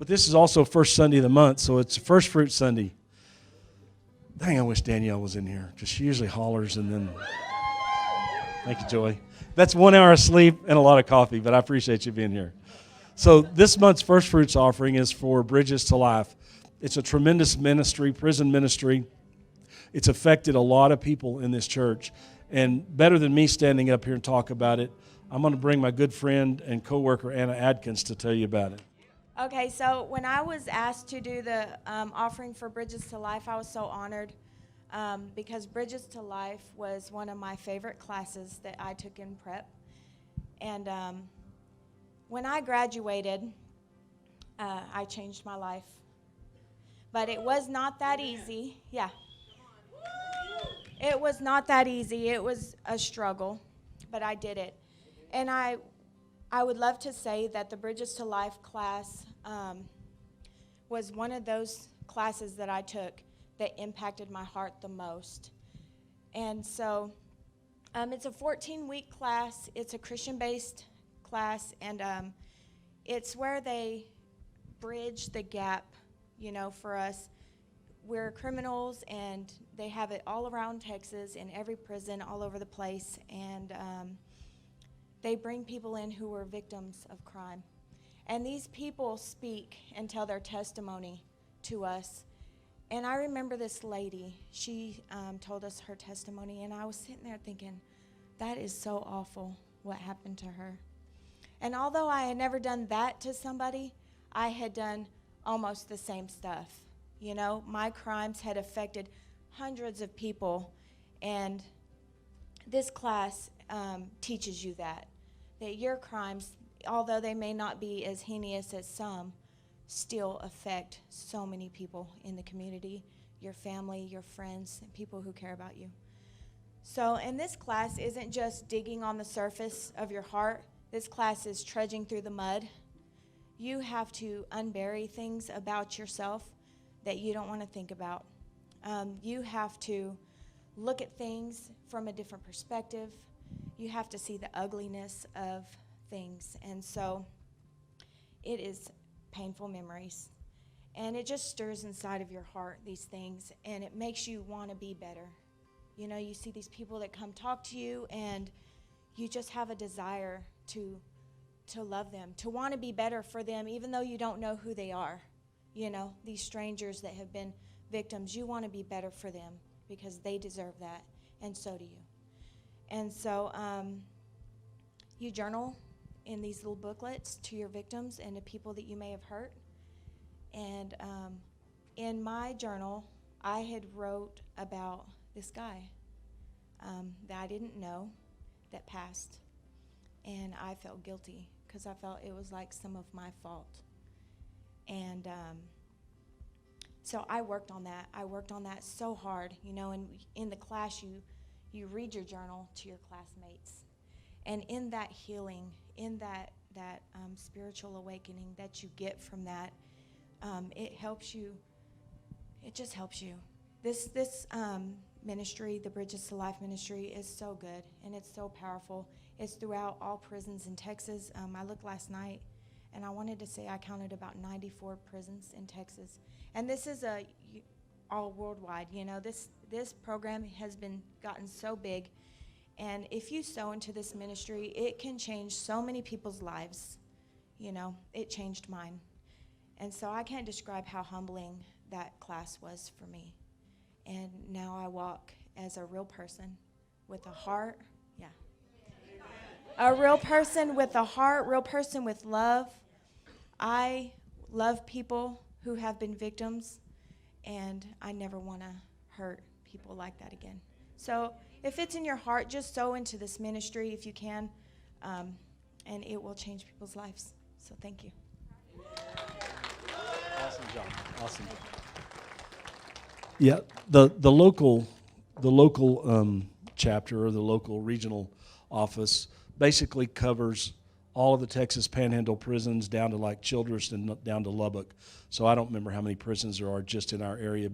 But this is also first Sunday of the month, so it's First Fruit Sunday. Dang, I wish Danielle was in here, because she usually hollers and then... Thank you, Joy. That's 1 hour of sleep and a lot of coffee, but I appreciate you being here. So this month's First Fruits offering is for Bridges to Life. It's a tremendous ministry, prison ministry. It's affected a lot of people in this church. And better than me standing up here and talk about it, I'm going to bring my good friend and coworker Anna Adkins to tell you about it. Okay, so when I was asked to do the offering for Bridges to Life, I was so honored because Bridges to Life was one of my favorite classes that I took in prep. And when I graduated, I changed my life. But it was not that easy. Yeah. It was not that easy. It was a struggle, but I did it. And I would love to say that the Bridges to Life class was one of those classes that I took that impacted my heart the most. And so it's a 14-week class. It's a Christian-based class, and it's where they bridge the gap, for us. We're criminals, and they have it all around Texas, in every prison, all over the place, and they bring people in who were victims of crime. And these people speak and tell their testimony to us. And I remember this lady, she told us her testimony, and I was sitting there thinking, that is so awful what happened to her. And although I had never done that to somebody, I had done almost the same stuff. My crimes had affected hundreds of people, and this class teaches you that your crimes, although they may not be as heinous as some, still affect so many people in the community, your family, your friends, and people who care about you. So, and this class isn't just digging on the surface of your heart. This class is trudging through the mud. You have to unbury things about yourself that you don't want to think about. You have to look at things from a different perspective. You have to see the ugliness of things. And so it is painful memories. And it just stirs inside of your heart, these things, and it makes you want to be better. You see these people that come talk to you, and you just have a desire to love them, to want to be better for them, even though you don't know who they are. These strangers that have been victims, you want to be better for them because they deserve that, and so do you. And so you journal in these little booklets to your victims and to people that you may have hurt. And in my journal, I had wrote about this guy that I didn't know that passed. And I felt guilty because I felt it was like some of my fault. And so I worked on that. I worked on that so hard, and in the class you read your journal to your classmates. And in that healing, in that spiritual awakening that you get from that, it helps you. It just helps you. This ministry, the Bridges to Life ministry, is so good, and it's so powerful. It's throughout all prisons in Texas. I looked last night, and I wanted to say I counted about 94 prisons in Texas. And this is all worldwide. This program has gotten so big. And if you sow into this ministry, it can change so many people's lives. It changed mine. And so I can't describe how humbling that class was for me. And now I walk as a real person with a heart. Yeah. A real person with a heart, real person with love. I love people who have been victims, and I never want to hurt people like that again. So if it's in your heart, just sow into this ministry if you can, and it will change people's lives. So thank you. Awesome job. Awesome. Yeah, the local chapter or the local regional office basically covers all of the Texas Panhandle prisons down to like Childress and down to Lubbock. So I don't remember how many prisons there are just in our area,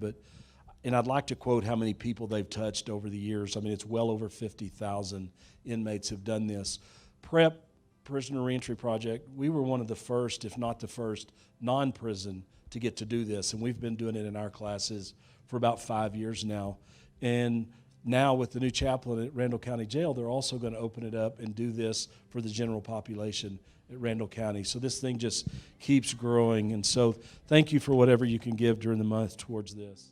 and I'd like to quote how many people they've touched over the years. I mean, it's well over 50,000 inmates have done this. Prep Prisoner Reentry Project, we were one of the first, if not the first, non-prison to get to do this. And we've been doing it in our classes for about 5 years now. And now with the new chaplain at Randall County Jail, they're also going to open it up and do this for the general population at Randall County. So this thing just keeps growing. And so thank you for whatever you can give during the month towards this.